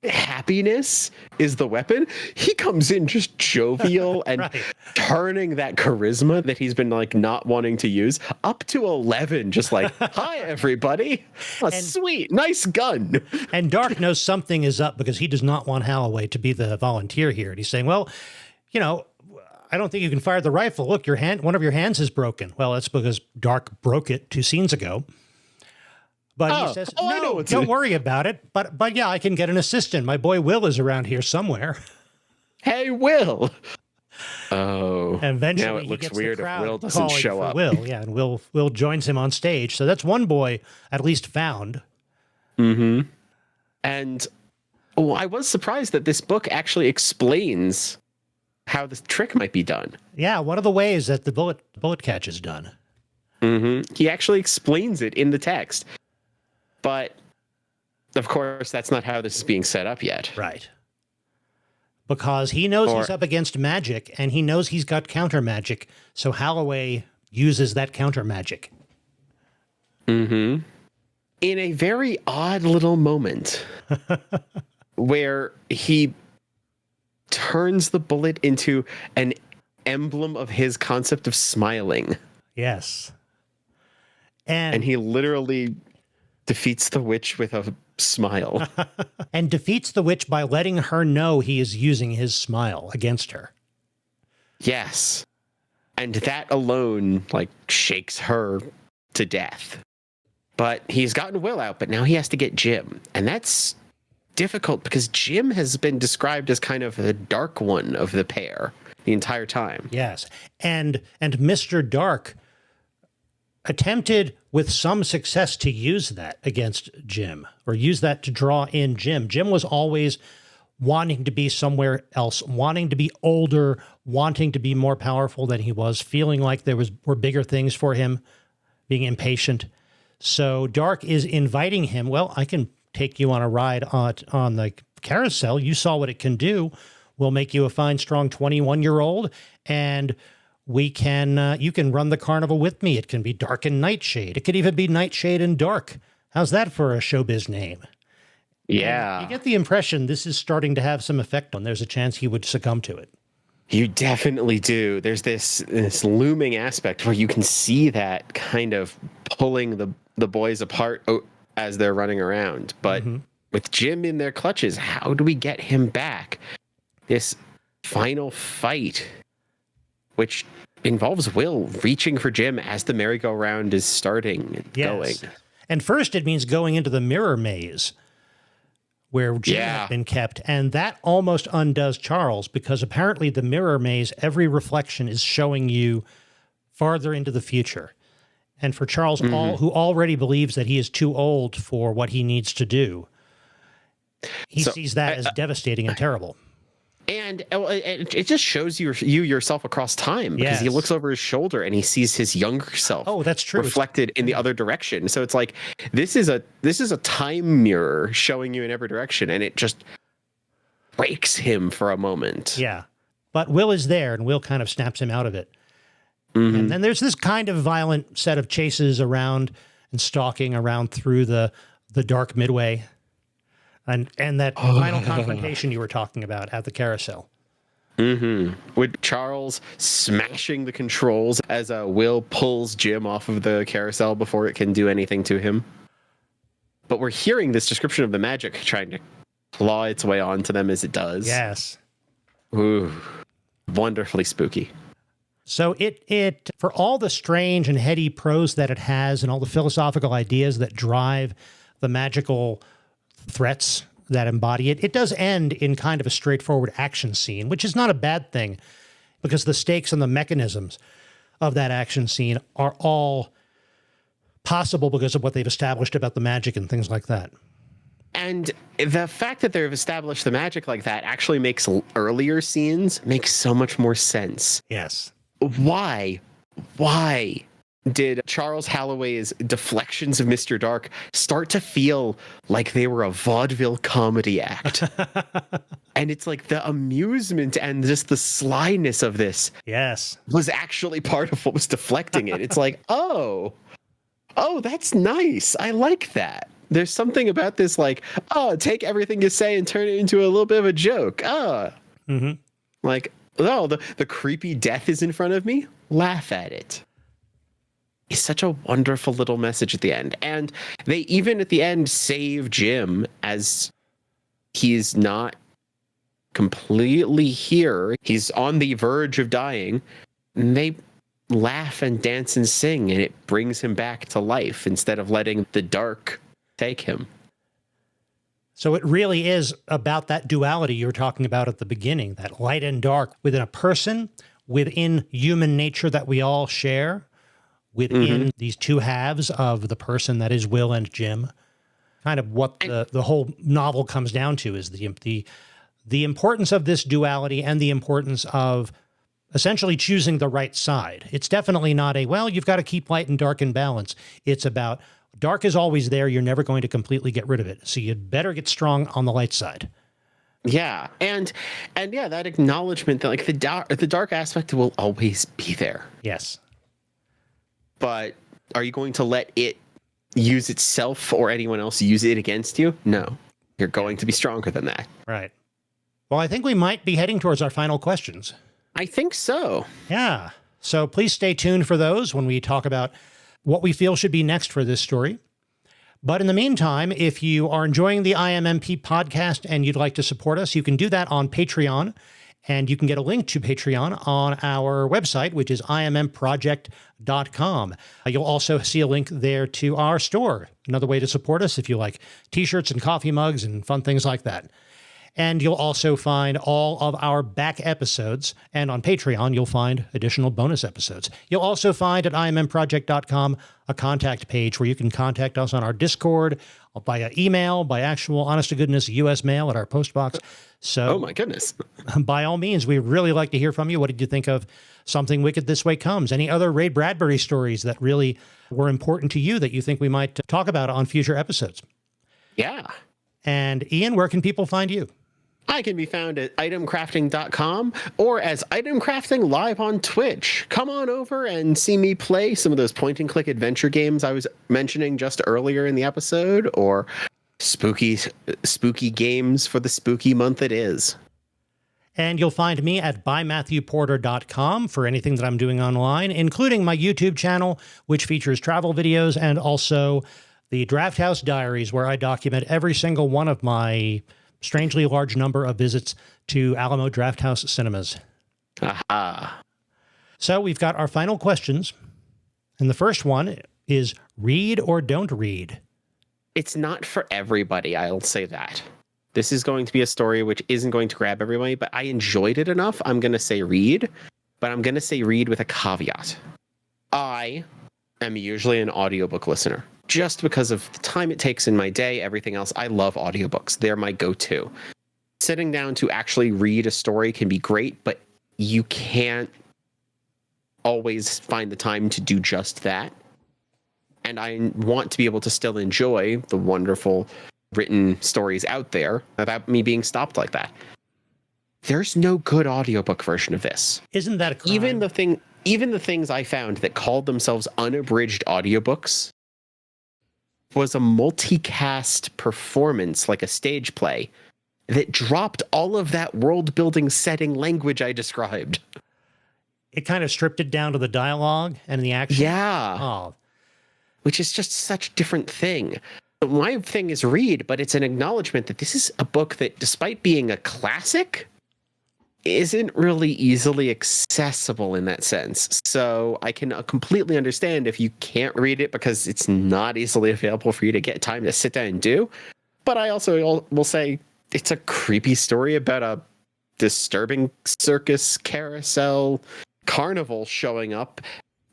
happiness is the weapon. He comes in just jovial and right. turning that charisma that he's been not wanting to use up to 11, just hi everybody. Oh, sweet, nice gun. And Dark knows something is up because he does not want Halloway to be the volunteer here. And he's saying, well, I don't think you can fire the rifle. Look, one of your hands is broken. Well, that's because Dark broke it 2 scenes ago. But he says, no, don't worry about it. But yeah, I can get an assistant. My boy Will is around here somewhere. Hey, Will. Oh, and eventually now it he looks gets weird the crowd if Will doesn't show up. Will, yeah, and Will joins him on stage. So that's one boy at least found. Mm-hmm. And I was surprised that this book actually explains how the trick might be done. Yeah, one of the ways that the bullet catch is done. Mm-hmm. He actually explains it in the text. But, of course, that's not how this is being set up yet. Right. Because he knows he's up against magic, and he knows he's got counter magic, so Halloway uses that counter magic. Mm-hmm. In a very odd little moment where he turns the bullet into an emblem of his concept of smiling. Yes. And he literally defeats the witch with a smile. And defeats the witch by letting her know he is using his smile against her. Yes. And that alone, shakes her to death. But he's gotten Will out, but now he has to get Jim. And that's difficult because Jim has been described as kind of the dark one of the pair the entire time. Yes. And Mr. Dark attempted with some success to use that against Jim, or use that to draw in Jim. Jim was always wanting to be somewhere else, wanting to be older, wanting to be more powerful than he was, feeling like were bigger things for him, being impatient. So Dark is inviting him, well, I can take you on a ride on the carousel. You saw what it can do. We'll make you a fine, strong 21-year-old, and you can run the carnival with me. It can be Dark and Nightshade. It could even be Nightshade and Dark. How's that for a showbiz name? Yeah. And you get the impression this is starting to have some effect on. There's a chance he would succumb to it. You definitely do. There's this looming aspect where you can see that kind of pulling the boys apart as they're running around. But with Jim in their clutches, how do we get him back? This final fight, which involves Will reaching for Jim as the merry-go-round is starting and going. And first it means going into the mirror maze where Jim had been kept. And that almost undoes Charles, because apparently the mirror maze, every reflection is showing you farther into the future. And for Charles, who already believes that he is too old for what he needs to do, he sees that as devastating and terrible. And it just shows you yourself across time, because he looks over his shoulder and he sees his younger self. Oh, that's true. Reflected in the other direction. So it's like this is a time mirror showing you in every direction, and it just breaks him for a moment. Yeah. But Will is there, and Will kind of snaps him out of it. And then there's this kind of violent set of chases around and stalking around through the dark midway. And that final confrontation you were talking about at the carousel. With Charles smashing the controls as Will pulls Jim off of the carousel before it can do anything to him. But we're hearing this description of the magic trying to claw its way onto them as it does. Yes. Ooh, wonderfully spooky. So it for all the strange and heady prose that it has and all the philosophical ideas that drive the magical threats that embody it, it does end in kind of a straightforward action scene, which is not a bad thing, because the stakes and the mechanisms of that action scene are all possible because of what they've established about the magic and things like that. And the fact that they've established the magic like that actually makes earlier scenes make so much more sense. Yes. Why did Charles Halloway's deflections of Mr. Dark start to feel like they were a vaudeville comedy act? And it's like the amusement and just the slyness of this was actually part of what was deflecting it. It's like, oh, that's nice. I like that. There's something about this, like, take everything you say and turn it into a little bit of a joke. Like, the creepy death is in front of me. Laugh at it. It's such a wonderful little message at the end. And they even at the end save Jim as he's not completely here. He's on the verge of dying. And they laugh and dance and sing, and it brings him back to life instead of letting the dark take him. So it really is about that duality you were talking about at the beginning, that light and dark within a person, within human nature that we all share, within these two halves of the person that is Will and Jim. Kind of what the whole novel comes down to is the importance of this duality and the importance of essentially choosing the right side. It's definitely not you've got to keep light and dark in balance. It's about dark is always there. You're never going to completely get rid of it. So you'd better get strong on the light side. Yeah. And that acknowledgement that like the dark aspect will always be there. Yes. But are you going to let it use itself or anyone else use it against you? No. You're going to be stronger than that. Right. Well, I think we might be heading towards our final questions. I think so. Yeah. So please stay tuned for those when we talk about what we feel should be next for this story. But in the meantime, if you are enjoying the IMMP podcast and you'd like to support us, you can do that on Patreon. And you can get a link to Patreon on our website, which is immproject.com. You'll also see a link there to our store, another way to support us if you like t-shirts and coffee mugs and fun things like that. And you'll also find all of our back episodes. And on Patreon, you'll find additional bonus episodes. You'll also find at immproject.com a contact page where you can contact us on our Discord, via email, by actual honest-to-goodness U.S. mail at our post box. So, oh, my goodness. By all means, we'd really like to hear from you. What did you think of Something Wicked This Way Comes? Any other Ray Bradbury stories that really were important to you that you think we might talk about on future episodes? Yeah. And Ian, where can people find you? I can be found at itemcrafting.com or as Item Crafting live on Twitch. Come on over and see me play some of those point-and-click adventure games I was mentioning just earlier in the episode, or spooky games for the spooky month it is. And you'll find me at bymatthewporter.com for anything that I'm doing online, including my YouTube channel, which features travel videos, and also the Draft House Diaries, where I document every single one of my strangely large number of visits to Alamo Drafthouse Cinemas. Aha. So we've got our final questions. And the first one is read or don't read? It's not for everybody, I'll say that. This is going to be a story which isn't going to grab everybody, but I enjoyed it enough. I'm going to say read, but I'm going to say read with a caveat. I am usually an audiobook listener. Just because of the time it takes in my day, everything else, I love audiobooks. They're my go-to. Sitting down to actually read a story can be great, but you can't always find the time to do just that. And I want to be able to still enjoy the wonderful written stories out there without me being stopped like that. There's no good audiobook version of this. Isn't that a crime? Even the things I found that called themselves unabridged audiobooks was a multicast performance, like a stage play, that dropped all of that world-building setting language I described. It kind of stripped it down to the dialogue and the action? Yeah. Oh. Which is just such a different thing. My thing is read, but it's an acknowledgement that this is a book that, despite being a classic, isn't really easily accessible in that sense. So I can completely understand if you can't read it because it's not easily available for you to get time to sit down and do. But I also will say it's a creepy story about a disturbing circus carousel carnival showing up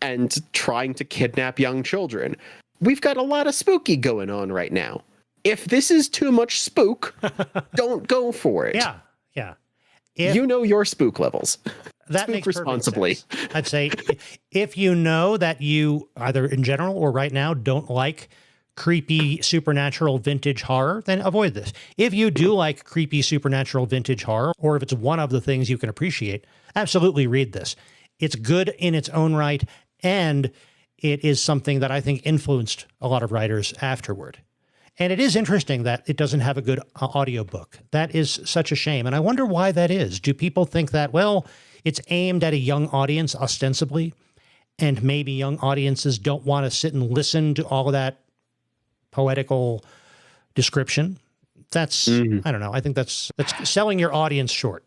and trying to kidnap young children. We've got a lot of spooky going on right now. If this is too much spook, don't go for it. Yeah, yeah. You know your spook levels. That spook makes responsibly. Sense. I'd say if you know that you, either in general or right now, don't like creepy supernatural vintage horror, then avoid this. If you do like creepy supernatural vintage horror, or if it's one of the things you can appreciate, absolutely read this. It's good in its own right, and it is something that I think influenced a lot of writers afterward. And it is interesting that it doesn't have a good audiobook. That is such a shame. And I wonder why that is. Do people think that, well, it's aimed at a young audience ostensibly, and maybe young audiences don't want to sit and listen to all of that poetical description? That's, I don't know. I think that's selling your audience short.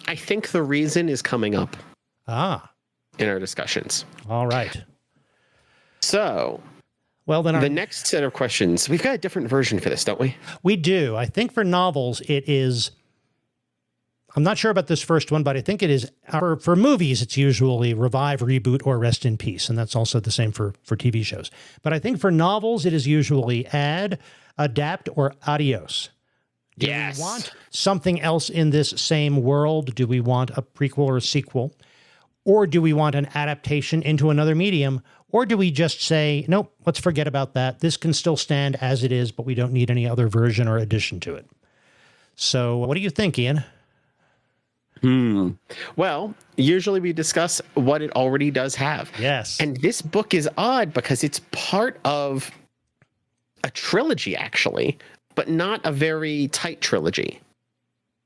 I think the reason is coming up in our discussions. All right. So, well, then the next set of questions, we've got a different version for this, don't we? We do. I think for novels, it is, I'm not sure about this first one, but I think it is, for movies, it's usually revive, reboot, or rest in peace. And that's also the same for TV shows. But I think for novels, it is usually add, adapt, or adios. Do we want something else in this same world? Do we want a prequel or a sequel? Or do we want an adaptation into another medium? Or do we just say, nope, let's forget about that. This can still stand as it is, but we don't need any other version or addition to it. So what do you think, Ian? Well, usually we discuss what it already does have. Yes. And this book is odd because it's part of a trilogy, actually, but not a very tight trilogy.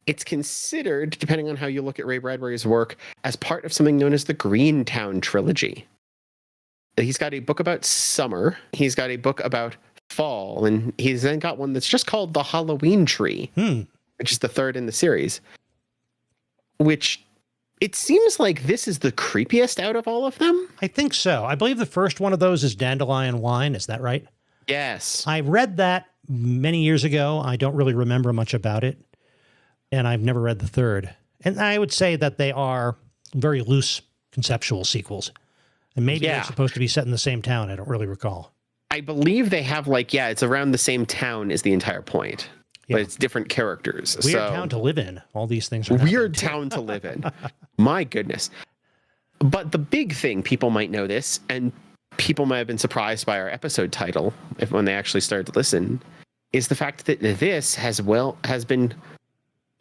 It's considered, depending on how you look at Ray Bradbury's work, as part of something known as the Greentown trilogy. He's got a book about summer. He's got a book about fall. And he's then got one that's just called The Halloween Tree, which is the third in the series. Which it seems like this is the creepiest out of all of them. I think so. I believe the first one of those is Dandelion Wine. Is that right? Yes. I read that many years ago. I don't really remember much about it. and I've never read the third. And I would say that they are very loose conceptual sequels. And maybe they're supposed to be set in the same town. I don't really recall. I believe they have it's around the same town is the entire point. Yeah. But it's different characters. Weird town to live in. All these things are weird town to live in. My goodness. But the big thing, people might know this, and people might have been surprised by our episode title when they actually started to listen, is the fact that this has been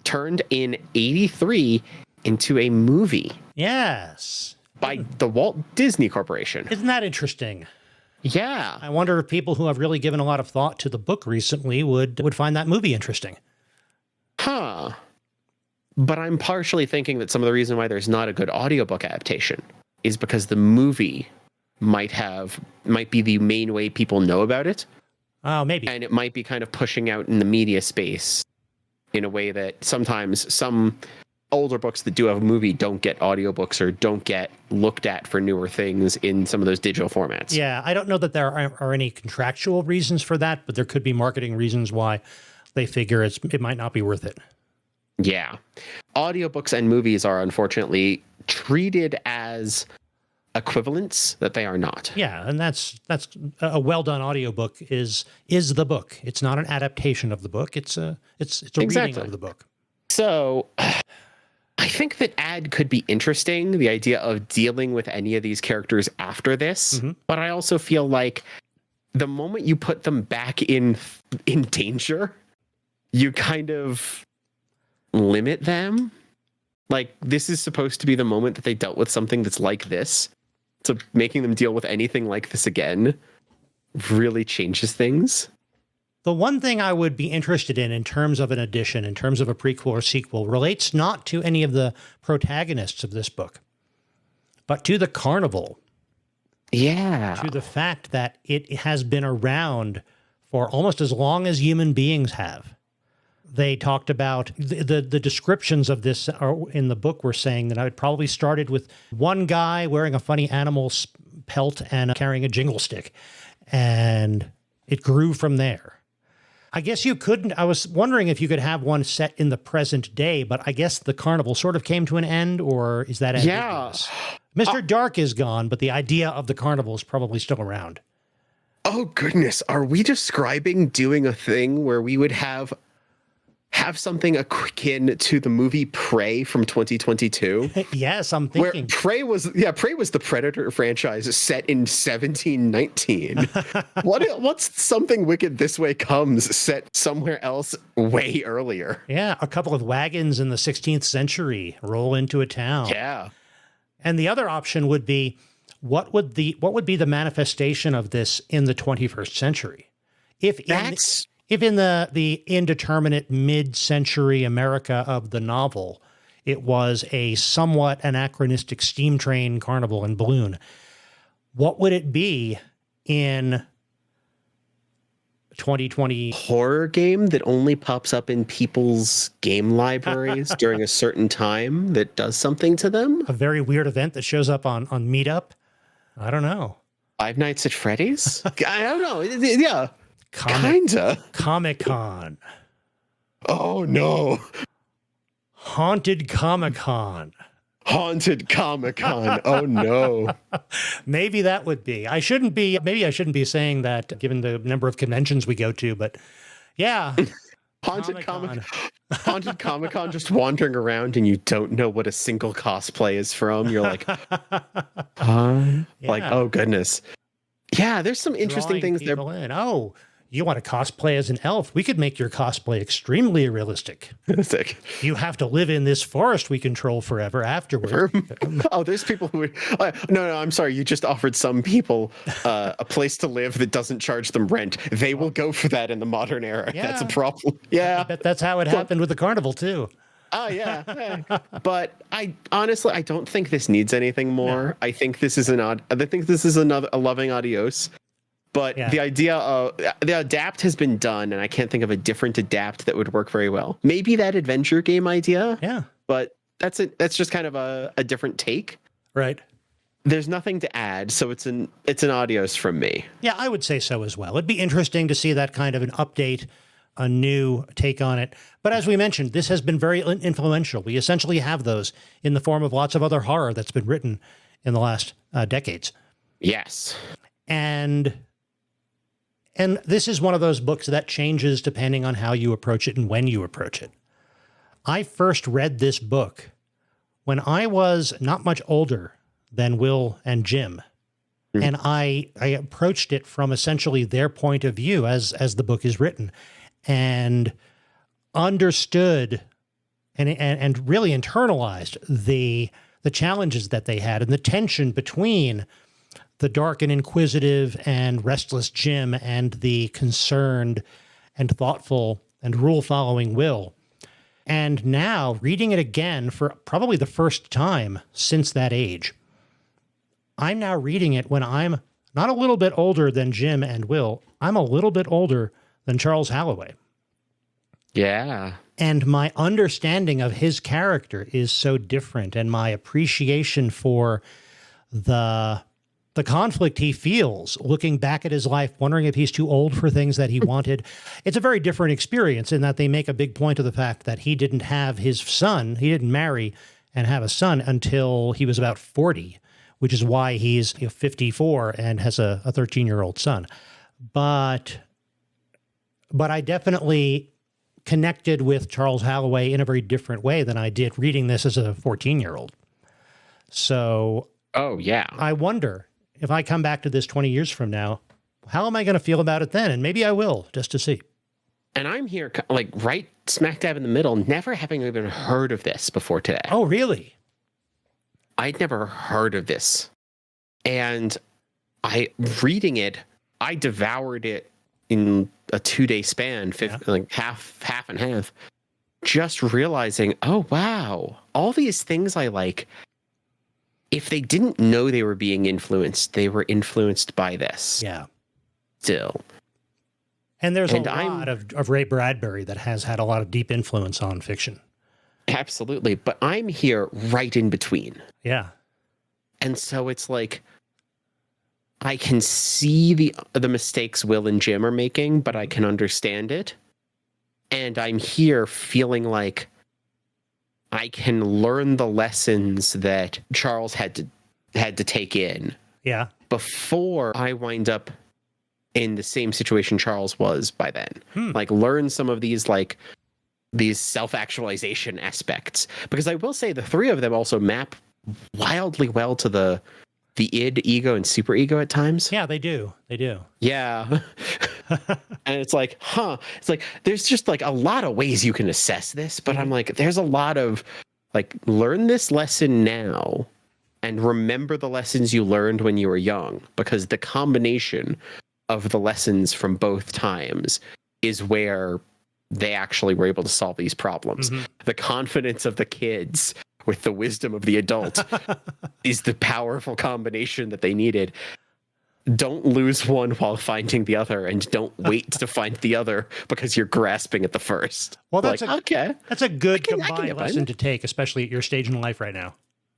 turned in 83 into a movie. Yes. By the Walt Disney Corporation. Isn't that interesting? Yeah. I wonder if people who have really given a lot of thought to the book recently would find that movie interesting. Huh. But I'm partially thinking that some of the reason why there's not a good audiobook adaptation is because the movie might be the main way people know about it. Oh, maybe. And it might be kind of pushing out in the media space in a way that sometimes some older books that do have a movie don't get audiobooks or don't get looked at for newer things in some of those digital formats. Yeah, I don't know that there are any contractual reasons for that, but there could be marketing reasons why they figure it might not be worth it. Yeah. Audiobooks and movies are unfortunately treated as equivalents that they are not. Yeah, and that's a well-done audiobook is the book. It's not an adaptation of the book. It's a reading of the book. So I think that Ad could be interesting, the idea of dealing with any of these characters after this. Mm-hmm. But I also feel like the moment you put them back in danger, you kind of limit them. Like, this is supposed to be the moment that they dealt with something that's like this. So making them deal with anything like this again really changes things. The one thing I would be interested in terms of an addition, in terms of a prequel or sequel, relates not to any of the protagonists of this book, but to the carnival. Yeah. To the fact that it has been around for almost as long as human beings have. They talked about the descriptions of this in the book were saying that it probably started with one guy wearing a funny animal pelt and carrying a jingle stick. And it grew from there. I guess you couldn't. I was wondering if you could have one set in the present day, but I guess the carnival sort of came to an end, or is that ambiguous? Yeah. Mr. Dark is gone, but the idea of the carnival is probably still around. Oh, goodness. Are we describing doing a thing where we would have something akin to the movie Prey from 2022? Yes, I'm thinking. Where Prey was the Predator franchise set in 1719. What's Something Wicked This Way Comes set somewhere else way earlier? Yeah, a couple of wagons in the 16th century roll into a town. Yeah. And the other option would be, what would be the manifestation of this in the 21st century? If in the indeterminate mid-century America of the novel, it was a somewhat anachronistic steam train, carnival, and balloon, what would it be in 2020? Horror game that only pops up in people's game libraries during a certain time that does something to them? A very weird event that shows up on Meetup? I don't know. Five Nights at Freddy's? I don't know. Yeah. Kinda. Comic-Con. Oh, no. Haunted Comic-Con. Haunted Comic-Con. Oh, no. Maybe that would be. Maybe I shouldn't be saying that given the number of conventions we go to, but yeah. Haunted Comic-Con, just wandering around and you don't know what a single cosplay is from. You're like, huh? Yeah. Like, oh, goodness. Yeah, there's some interesting things there. Oh, you want to cosplay as an elf? We could make your cosplay extremely realistic. You have to live in this forest we control forever afterward. Oh, there's people who no, I'm sorry. You just offered some people a place to live that doesn't charge them rent. They will go for that in the modern era. Yeah. That's a problem. Yeah. I bet that's how it happened with the carnival, too. Oh, yeah. But I honestly don't think this needs anything more. No. I think this is a loving adios. But the idea of the adapt has been done, and I can't think of a different adapt that would work very well. Maybe that adventure game idea. Yeah. But that's just kind of a different take. Right. There's nothing to add, so it's an adios from me. Yeah, I would say so as well. It'd be interesting to see that kind of an update a new take on it. But as we mentioned, this has been very influential. We essentially have those in the form of lots of other horror that's been written in the last decades. Yes. And this is one of those books that changes depending on how you approach it and when you approach it. I first read this book when I was not much older than Will and Jim. And I approached it from essentially their point of view as the book is written, and understood and really internalized the challenges that they had and the tension between the dark and inquisitive and restless Jim and the concerned and thoughtful and rule-following Will. And now, reading it again for probably the first time since that age, I'm now reading it when I'm not a little bit older than Jim and Will. I'm a little bit older than Charles Halloway. Yeah. And my understanding of his character is so different, and my appreciation for the conflict he feels looking back at his life, wondering if he's too old for things that he wanted. It's a very different experience in that they make a big point of the fact that he didn't have his son. He didn't marry and have a son until he was about 40. Which is why he's 54 and has a 13-year-old son. But I definitely connected with Charles Halloway in a very different way than I did reading this as a 14-year-old. So Oh, yeah. I wonder if I come back to this 20 years from now, how am I going to feel about it then? And maybe I will, just to see. And I'm here, like, right smack dab in the middle, never having even heard of this before today. Oh, really? I'd never heard of this. And reading it, I devoured it in a 2-day span, like half and half, just realizing, oh, wow, all these things I like, if they didn't know they were being influenced, they were influenced by this. Yeah. Still. And there's a lot of Ray Bradbury that has had a lot of deep influence on fiction. Absolutely. But I'm here right in between. Yeah. And so it's like, I can see the mistakes Will and Jim are making, but I can understand it. And I'm here feeling like I can learn the lessons that Charles had to take in. Yeah. Before I wind up in the same situation Charles was by then. Like, learn some of these, like, these self-actualization aspects, because I will say the three of them also map wildly well to the id, ego, and superego at times. Yeah, they do. They do. Yeah. And it's like, it's like, there's just like a lot of ways you can assess this, but I'm like, there's a lot of like, learn this lesson now and remember the lessons you learned when you were young, because the combination of the lessons from both times is where they actually were able to solve these problems. The confidence of the kids with the wisdom of the adult is the powerful combination that they needed. Don't lose one while finding the other, and don't wait to find the other because you're grasping at the first. Well, that's like, that's a good I can combined lesson to take, especially at your stage in life right now.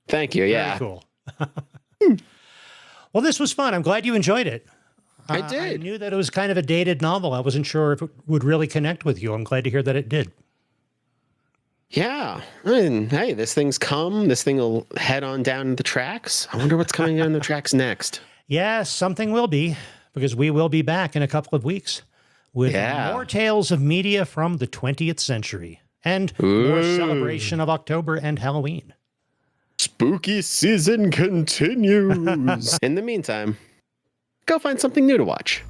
Thank you. Yeah. Very cool. Well, this was fun. I'm glad you enjoyed it. I did. I knew that it was kind of a dated novel. I wasn't sure if it would really connect with you. I'm glad to hear that it did. Yeah. And hey, this thing will head on down the tracks. I wonder what's coming down the tracks next. Yes, something will be, because we will be back in a couple of weeks with more tales of media from the 20th century and more celebration of October and Halloween. Spooky season continues. In the meantime, go find something new to watch.